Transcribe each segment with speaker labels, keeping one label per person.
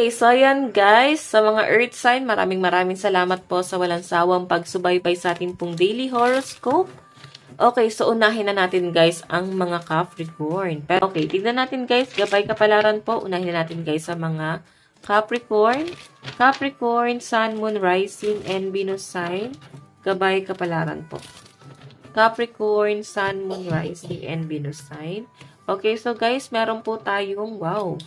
Speaker 1: Okay, so ayan guys, sa mga Earth sign, maraming salamat po sa walang sawang pagsubaybay sa ating pong daily horoscope. Okay, so unahin na natin guys ang mga Capricorn. Pero okay, tignan natin guys, gabay kapalaran po. Unahin na natin guys sa mga Capricorn. Capricorn, Sun, Moon, Rising, and Venus sign. Gabay kapalaran po. Capricorn, Sun, Moon, Rising, and Venus sign. Okay, so guys, meron po tayong, wow,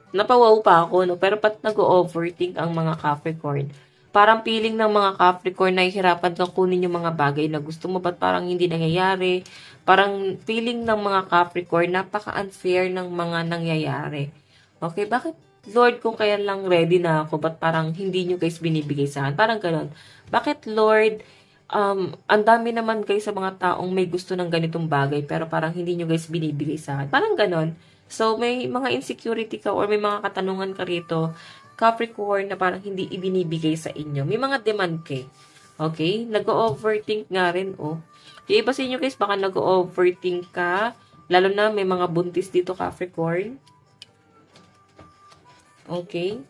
Speaker 1: napawaw pa ako, no? Pero pat nag-overthink ang mga Capricorn. Parang feeling ng mga Capricorn na hihirapan kang kunin yung mga bagay na gusto mo, ba't parang hindi nangyayari? Parang feeling ng mga Capricorn, napaka-unfair ng mga nangyayari. Okay, bakit Lord, kung kaya lang ready na ako, ba't parang hindi nyo guys binibigay sa akin? Parang ganon. Bakit Lord, ang dami naman guys sa mga taong may gusto ng ganitong bagay, pero parang hindi nyo guys binibigay sa akin? Parang ganon. So, may mga insecurity ka or may mga katanungan ka rito, Capricorn, na parang hindi ibinibigay sa inyo. May mga demand ka. Okay? Nag-overthink nga rin, oh. Yung iba sa inyo guys, baka nag-overthink ka. Lalo na may mga buntis dito, Capricorn. Okay?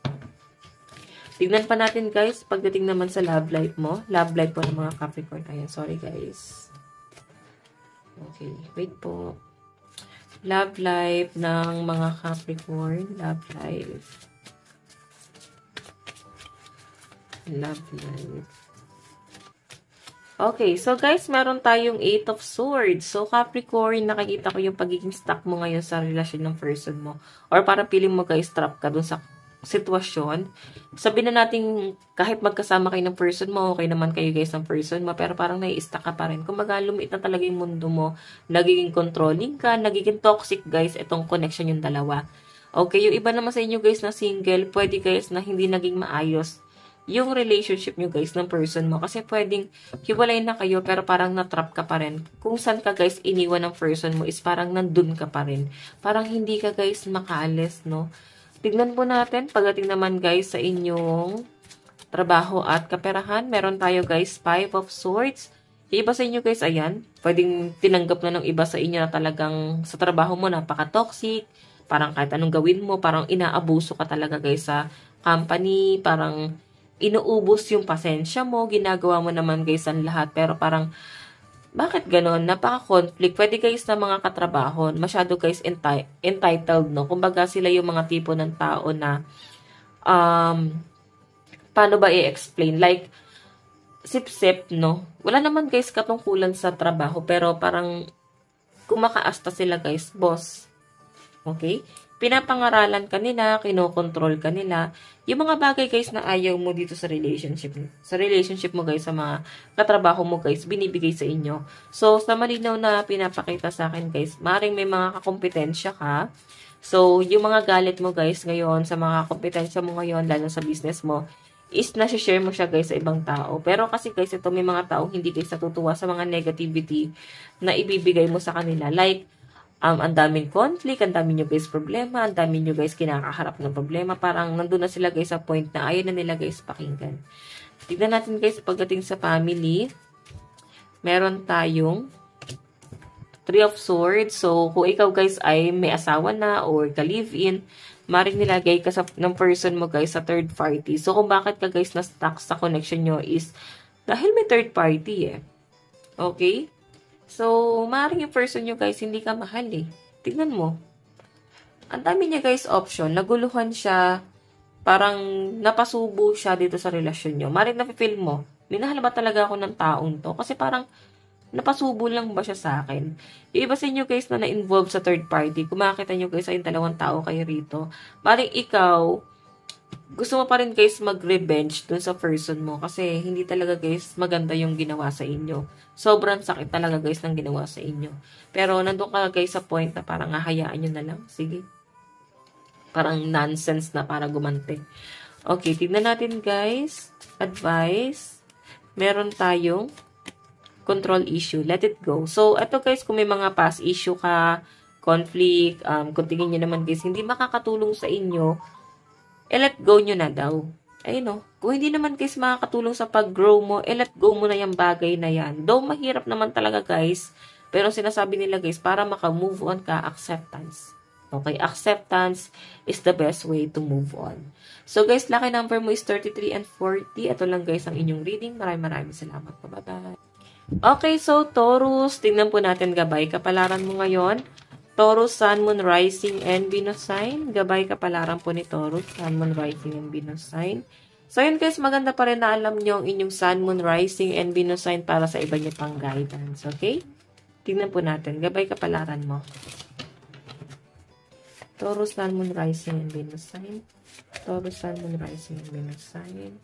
Speaker 1: Tignan pa natin guys, pagdating naman sa love life mo. Love life po ng mga Capricorn. Ayan, sorry guys. Okay, wait po. Love life ng mga Capricorn. Love life. Love life. Okay, so guys, meron tayong 8 of Swords. So, Capricorn, nakikita ko yung pagiging stuck mo ngayon sa relasyon ng person mo. Or parang feeling mo guys, trap ka dun sa sitwasyon. Sabihin na natin, kahit magkasama kayo ng person mo, okay naman kayo guys ng person mo, pero parang nai-stuck ka pa rin. Kumbaga, lumiit na talaga yung mundo mo. Nagiging controlling ka, nagiging toxic guys, itong connection yung dalawa. Okay, yung iba naman sa inyo guys na single, pwede guys na hindi naging maayos yung relationship nyo guys ng person mo. Kasi pwedeng hiwalay na kayo pero parang natrap ka pa rin. Kung saan ka guys iniwan ng person mo is parang nandun ka pa rin. Parang hindi ka guys makaalis, no? Tignan po natin pagdating naman guys sa inyong trabaho at kaperahan. Meron tayo guys 5 of Swords. Yung iba sa inyo guys, ayan, pwedeng tinanggap na ng iba sa inyo na talagang sa trabaho mo napaka-toxic. Parang kahit anong gawin mo, parang inaabuso ka talaga guys sa company. Parang inuubos yung pasensya mo, ginagawa mo naman guys ang lahat, pero parang, bakit ganon? Napaka-conflict. Pwede guys na mga katrabaho, masyado guys entitled, no? Kumbaga sila yung mga tipo ng tao na, paano ba i-explain? Like, sip-sip, no? Wala naman guys katungkulan sa trabaho, pero parang, kumakaasta sila guys, boss. Okay? Pinapangaralan ka nila, kinokontrol ka nila. Yung mga bagay guys na ayaw mo dito sa relationship. Sa relationship mo guys, sa mga katrabaho mo guys, binibigay sa inyo. So, sa malinaw na pinapakita sa akin guys, maaaring may mga kakompetensya ka. So, yung mga galit mo guys ngayon, sa mga kompetensya mo ngayon, lalo sa business mo, is nasi-share mo siya guys sa ibang tao. Pero kasi guys, ito may mga taong hindi guys natutuwa sa mga negativity na ibibigay mo sa kanila. Like, ang daming conflict, ang daming nyo guys problema, ang daming nyo guys kinakaharap ng problema. Parang nandun na sila guys sa point na ayaw na nila guys pakinggan. Tignan natin guys pagdating sa family. Meron tayong 3 of Swords. So, kung ikaw guys ay may asawa na or ka-live-in, maring nilagay ka ng person mo guys sa third party. So, kung bakit ka guys na-stuck sa connection nyo is dahil may third party eh. Okay? So, maaaring yung person nyo guys, hindi ka mahal eh. Tignan mo. Ang dami niya guys option. Naguluhan siya. Parang napasubo siya dito sa relasyon nyo. Maaaring napipil mo. Minahal ba talaga ako ng taong to? Kasi parang napasubo lang ba siya sa akin? Yung iba sa inyo guys na na-involve sa third party, kung makakita nyo guys ay dalawang tao kayo rito, maaaring ikaw, gusto mo pa rin guys mag-revenge dun sa person mo kasi hindi talaga guys maganda yung ginawa sa inyo. Sobrang sakit talaga guys ng ginawa sa inyo. Pero nandun ka guys sa point na parang hayaan nyo na lang. Sige. Parang nonsense na para gumante. Okay, tignan natin guys. Advice. Meron tayong control issue. Let it go. So, eto guys, kung may mga past issue ka, conflict, kung tingin nyo naman guys, hindi makakatulong sa inyo, let go nyo na daw. Ayun no. Kung hindi naman guys makakatulong sa pag-grow mo, let go mo na yung bagay na yan. Though mahirap naman talaga guys, pero sinasabi nila guys, para maka-move on ka, acceptance. Okay, acceptance is the best way to move on. So guys, lucky number mo is 33 and 40. Ito lang guys ang inyong reading. Maraming salamat po. Bye-bye. Okay, so Taurus, tingnan po natin gabay kapalaran mo ngayon. Taurus, Sun, Moon, Rising, and Venus sign. Gabay kapalaran po ni Taurus, Sun, Moon, Rising, and Venus sign. So yun guys, maganda pa rin na alam nyo ang inyong Sun, Moon, Rising, and Venus sign para sa iba nyo pang guidance. Okay? Tingnan po natin. Gabay kapalaran mo. Taurus, Sun, Moon, Rising, and Venus sign. Taurus, Sun, Moon, Rising, and Venus sign.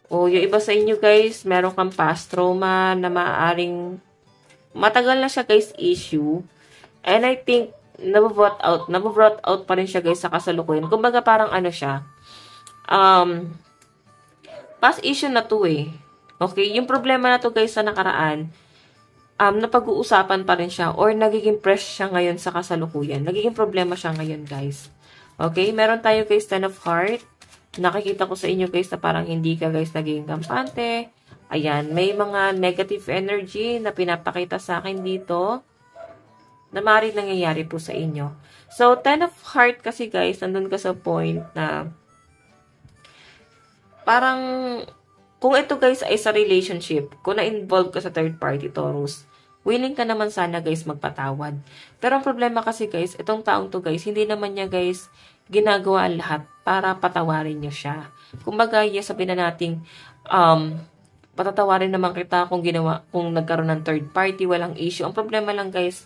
Speaker 1: O, yung iba sa inyo guys, meron kang past trauma na maaaring matagal na siya guys issue. And I think, nababrought out pa rin siya guys sa kasalukuyan. Kumbaga parang ano siya, past issue na to eh. Okay, yung problema na to guys sa nakaraan, napag-uusapan pa rin siya or nagiging fresh siya ngayon sa kasalukuyan. Nagiging problema siya ngayon guys. Okay, meron tayo guys 10 of heart. Nakikita ko sa inyo guys na parang hindi ka guys naging kampante. Ayan, may mga negative energy na pinapakita sa akin dito na maaaring nangyayari po sa inyo. So, 10 of heart kasi guys, nandun ka sa point na parang kung ito guys ay sa relationship, kung na-involve ka sa third party Taurus, willing ka naman sana guys magpatawad. Pero ang problema kasi guys, itong taong to guys, hindi naman niya guys ginagawa lahat para patawarin niyo siya. Kumbaga, sabihin na natin, patatawarin naman kita kung nagkaroon ng third party, walang issue. Ang problema lang guys,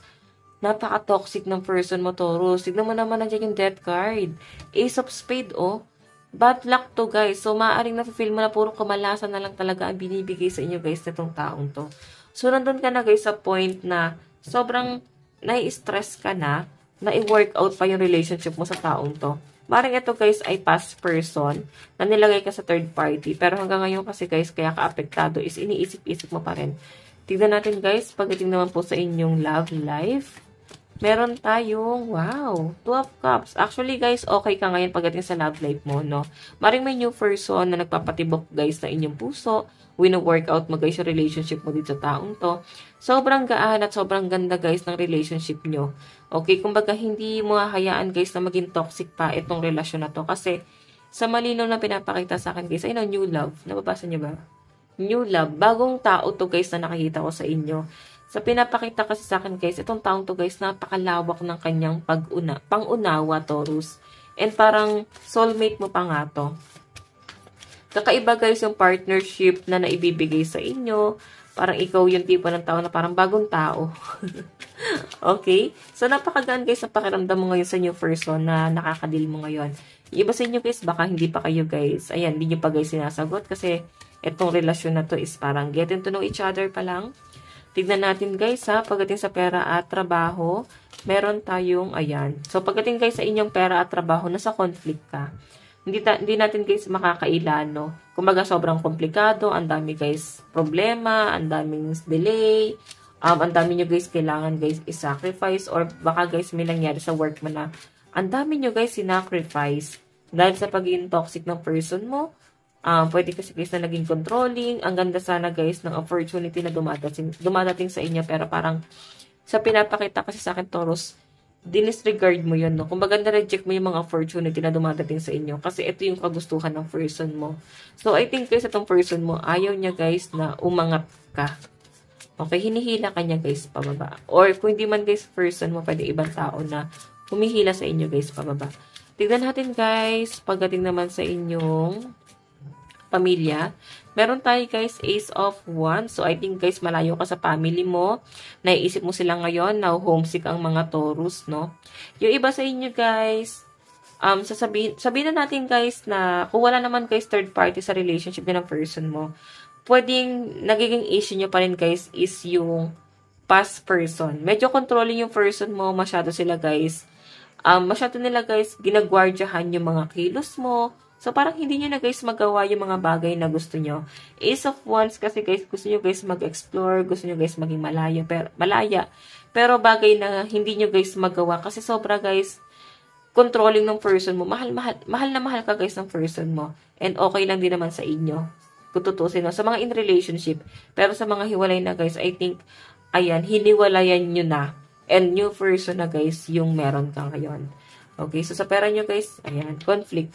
Speaker 1: napaka-toxic ng person mo, Taurus. Tignan mo naman nandiyan yung death card. Ace of spade, oh. Bad luck to guys. So, maaaring na-feel mo na puro kamalasan na lang talaga ang binibigay sa inyo guys na itong taong to. So, nandun ka na guys sa point na sobrang nai-stress ka na i-workout pa yung relationship mo sa taong to. Maring ito guys ay past person na nilagay ka sa third party. Pero hanggang ngayon kasi guys, kaya ka-apektado is iniisip-isip mo pa rin. Tignan natin guys, pagdating naman po sa inyong love life, meron tayong, wow, 2 of cups. Actually guys, okay ka ngayon pagdating sa love life mo, no? Maring may new person na nagpapatibok guys na inyong puso. Wino-workout mo guys yung relationship mo dito sa taong to. Sobrang gaan at sobrang ganda guys ng relationship nyo. Okay, kumbaga hindi mo hahayaan guys na maging toxic pa itong relasyon na to. Kasi sa malinaw na pinapakita sa akin guys, ay no, new love. Nababasa nyo ba? New love. Bagong tao to guys na nakikita ko sa inyo. Sa pinapakita kasi sa akin guys, itong taong to guys, napakalawak ng kanyang pangunawa, Taurus. And parang soulmate mo pa nga to. Kakaiba guys yung partnership na naibibigay sa inyo. Parang ikaw yung tipo ng tao na parang bagong tao. Okay? So, napakagaan guys ang pakiramdam mo ngayon sa new person na nakakadil mo ngayon. Yung iba sa inyo guys, baka hindi pa kayo guys. Ayan, hindi nyo pa guys sinasagot kasi itong relasyon na to is parang getting to know each other pa lang. Tignan natin guys ha, pagdating sa pera at trabaho, meron tayong, ayan. So, pagdating guys sa inyong pera at trabaho, nasa conflict ka. Hindi natin guys makakailan, no? Kumbaga sobrang komplikado, ang dami guys problema, ang daming delay, ang dami nyo guys kailangan guys i-sacrifice or baka guys may nangyari sa work mo na ang dami nyo guys sinacrifice dahil sa pagiging toxic ng person mo. Pwede kasi guys na naging controlling. Ang ganda sana guys ng opportunity na dumadating sa inyo pero parang sa pinapakita kasi sa akin Taurus, dinisregard mo yun, no? Kung maganda reject mo yung mga opportunity na dumadating sa inyo kasi ito yung kagustuhan ng person mo. So, I think guys, itong person mo, ayaw niya guys na umangat ka. Okay, hinihila ka niya guys pababa. Or kung hindi man guys person mo, pwede ibang tao na humihila sa inyo guys pababa. Tignan natin guys, pagdating naman sa inyong pamilya. Meron tayo guys, Ace of Wands. So, I think guys, malayo ka sa family mo. Naiisip mo sila ngayon na homesick ang mga Taurus, no? Yung iba sa inyo guys, sabihin na natin guys na kung wala naman guys third party sa relationship din ng person mo, pwedeng nagiging issue nyo pa rin guys is yung past person. Medyo controlling yung person mo, masyado sila guys. Masyado nila guys, ginagwardyahan yung mga kilos mo. So, parang hindi nyo na guys magawa yung mga bagay na gusto nyo. Ace of Wands kasi guys, gusto nyo guys mag-explore, gusto nyo guys maging malaya. Pero bagay na hindi nyo guys magawa kasi sobra guys, controlling ng person mo. Mahal na mahal ka guys ng person mo. And okay lang din naman sa inyo. Kung tutusin mo. Sa mga in relationship. Pero sa mga hiwalay na guys, I think, ayan, hiniwalayan nyo na. and new person na guys yung meron ka ngayon. Okay, so sa pera nyo guys, ayan, conflict.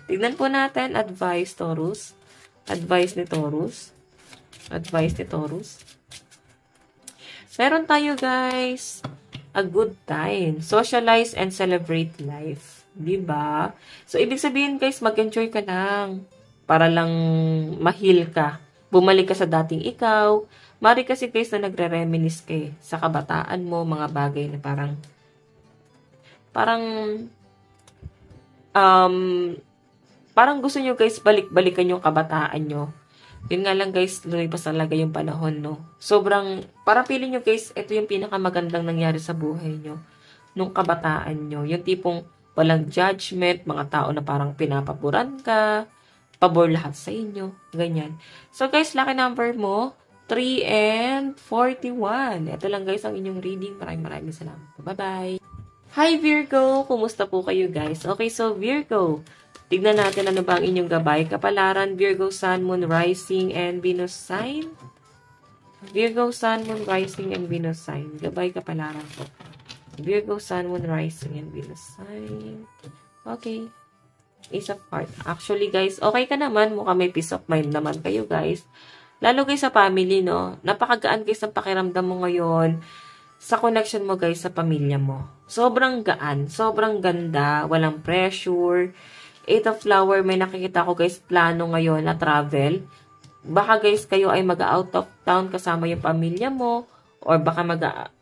Speaker 1: Tignan po natin, advice Taurus. Advice ni Taurus. Advice ni Taurus. Meron tayo guys, a good time. Socialize and celebrate life. Diba? So, ibig sabihin guys, mag-enjoy ka lang. Para lang ma-heal ka. Bumalik ka sa dating ikaw. Mari kasi guys na nagre-reminisce ka sa kabataan mo, mga bagay na parang gusto nyo guys balik-balikan yung kabataan nyo. Yun nga lang guys, lumipas talaga yung panahon, no? Parang feeling nyo guys, ito yung pinakamagandang nangyari sa buhay nyo. Nung kabataan nyo. Yung tipong walang judgment, mga tao na parang pinapapuran ka, pabor lahat sa inyo, ganyan. So guys, lucky number mo, 3 and 41. Ito lang guys ang inyong reading. Maraming salamat. Bye-bye! Hi Virgo! Kumusta po kayo guys? Okay, so Virgo, tignan natin ano ba ang inyong gabay. Kapalaran, Virgo, Sun, Moon, Rising, and Venus sign. Virgo, Sun, Moon, Rising, and Venus sign. Gabay, kapalaran po. Virgo, Sun, Moon, Rising, and Venus sign. Okay. Ace of Hearts. Actually, guys, okay ka naman. Mukhang may peace of mind naman kayo, guys. Lalo guys sa family, no? Napakagaan guys ang pakiramdam mo ngayon sa connection mo, guys, sa pamilya mo. Sobrang gaan. Sobrang ganda. Walang pressure. Eight of Flower, may nakikita ko, guys, plano ngayon na travel. Baka, guys, kayo ay mag-out of town kasama yung pamilya mo. Or baka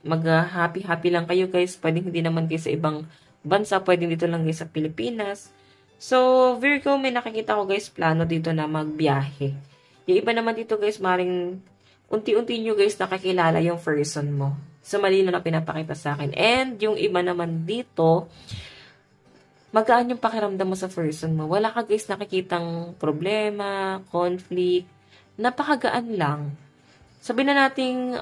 Speaker 1: mag-happy-happy lang kayo, guys. Pwedeng hindi naman kayo sa ibang bansa. Pwedeng dito lang guys sa Pilipinas. So, Virgo, may nakikita ko, guys, plano dito na magbiyahe. Yung iba naman dito, guys, maring unti-unti nyo, guys, nakakilala yung person mo. So, malino na pinapakita sa akin. And, yung iba naman dito, magaan yung pakiramdam mo sa person mo. Wala ka, guys, nakikitang problema, conflict. Napakagaan lang. Sabihin na nating,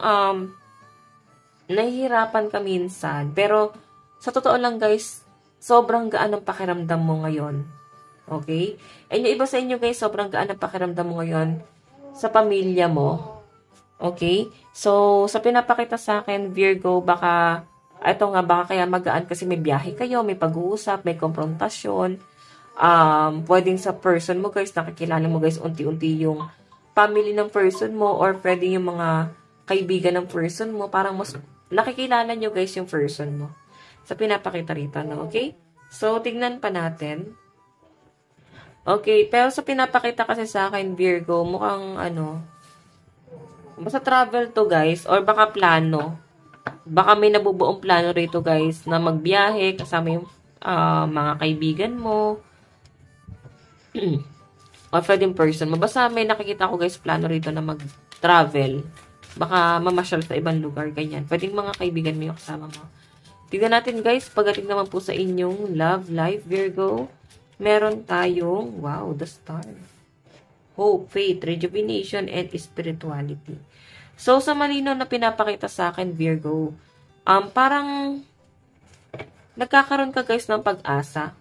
Speaker 1: nahihirapan ka minsan. Pero, sa totoo lang guys, sobrang gaan ang pakiramdam mo ngayon. Okay? And yung iba sa inyo guys, sobrang gaan ang pakiramdam mo ngayon sa pamilya mo. Okay? So, sa pinapakita sa akin, Virgo, baka kaya magaan kasi may biyahe kayo, may pag-uusap, may konfrontasyon. Pwedeng sa person mo guys, nakikilala mo guys, unti-unti yung family ng person mo or pwedeng yung mga kaibigan ng person mo. Parang mas nakikilala nyo guys yung person mo. Sa pinapakita rito, no? Okay? So, tignan pa natin. Okay, pero sa pinapakita kasi sa akin, Virgo, mukhang basta travel to guys, or baka plano. Baka may nabubuong plano rito guys, na magbiyahe, kasama yung mga kaibigan mo. O pwedeng person mo. Basta may nakikita ko guys, plano rito na mag-travel. Baka mamasyal sa ibang lugar, ganyan. Pwedeng mga kaibigan mo yung kasama mo. Tignan natin guys, pagdating naman po sa inyong love life, Virgo, meron tayong, wow, the star. Hope, faith, rejuvenation, and spirituality. So, sa malinaw na pinapakita sa akin, Virgo, parang nagkakaroon ka guys ng pag-asa.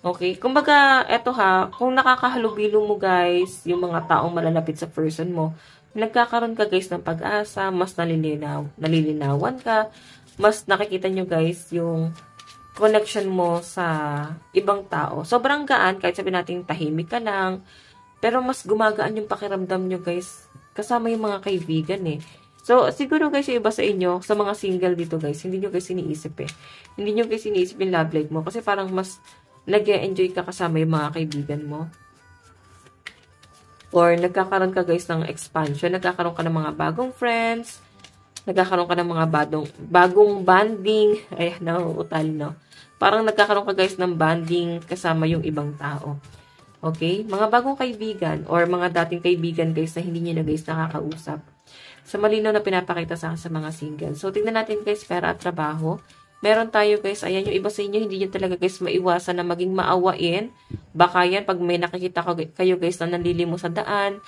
Speaker 1: Okay? Kumbaga, eto kung nakakahalubilo mo guys, yung mga taong malalapit sa person mo, nagkakaroon ka guys ng pag-asa, mas nalilinawan ka, mas nakikita nyo guys yung connection mo sa ibang tao. Sobrang gaan, kahit sabihin natin tahimik ka lang, pero mas gumagaan yung pakiramdam nyo guys, kasama yung mga kaibigan eh. So, siguro guys, yung iba sa inyo, sa mga single dito guys, hindi nyo guys iniisip eh. Hindi nyo guys iniisip yung love life mo, kasi parang mas nag-e-enjoy ka kasama yung mga kaibigan mo. Or nagkakaroon ka guys ng expansion, nagkakaroon ka ng mga bagong friends, nagkakaroon ka ng mga bagong bonding. Ay, nauutal, no? Parang nagkakaroon ka guys ng bonding kasama yung ibang tao. Okay? Mga bagong kaibigan or mga dating kaibigan guys na hindi nyo na guys nakakausap. Sa malinaw na pinapakita sa mga single. So, tignan natin guys, pera at trabaho. Meron tayo guys, ayan yung iba sa inyo, hindi nyo talaga guys maiwasan na maging maawain. Baka yan, pag may nakikita kayo guys na nanlilimo sa daan,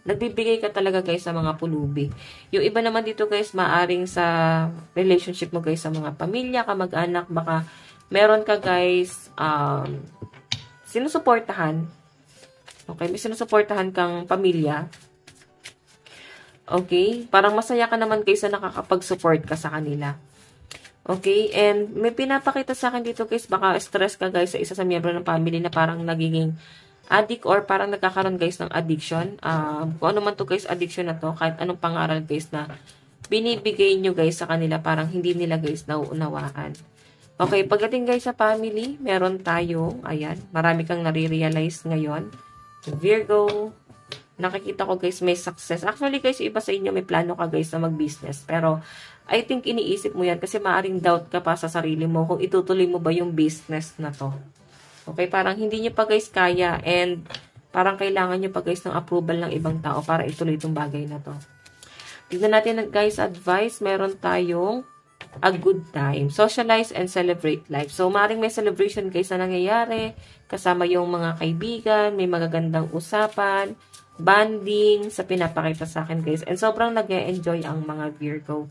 Speaker 1: nagbibigay ka talaga guys sa mga pulubi. Yung iba naman dito guys, maaring sa relationship mo guys sa mga pamilya, kamag-anak, baka meron ka guys, sinusuportahan. Okay, may sinusuportahan kang pamilya. Okay? Parang masaya ka naman guys na nakakapag-support ka sa kanila. Okay? And may pinapakita sa akin dito guys, baka stress ka guys sa isa sa miyembro ng family na parang nagiging addict or parang nagkakaroon guys ng addiction. Kung ano man to guys, addiction na to, kahit anong pangaral guys na binibigay nyo guys sa kanila, parang hindi nila guys nauunawaan. Okay, pagdating guys sa family, meron tayong, ayan, marami kang nare-realize ngayon. Virgo, nakikita ko guys may success. Actually guys, iba sa inyo may plano ka guys na mag-business. Pero I think iniisip mo yan kasi maaring doubt ka pa sa sarili mo kung itutuloy mo ba yung business na to. Okay, parang hindi nyo pa guys kaya and parang kailangan nyo pa guys ng approval ng ibang tao para ituloy itong bagay na to. Tignan natin guys advice, meron tayong a good time. Socialize and celebrate life. So, maaaring may celebration guys na nangyayari. Kasama yung mga kaibigan, may magagandang usapan, bonding sa pinapakita sa akin guys. And sobrang nag-e-enjoy ang mga Virgo.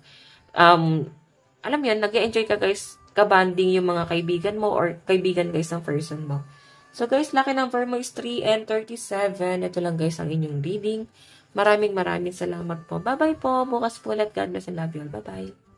Speaker 1: Alam yun, nag-e-enjoy ka guys, ka-bonding yung mga kaibigan mo or kaibigan guys ng person mo. So guys, lucky number mo is 3 and 37. Ito lang guys ang inyong reading. Maraming salamat po. Bye-bye po. Bukas po ulit. God bless and love you all. Bye-bye.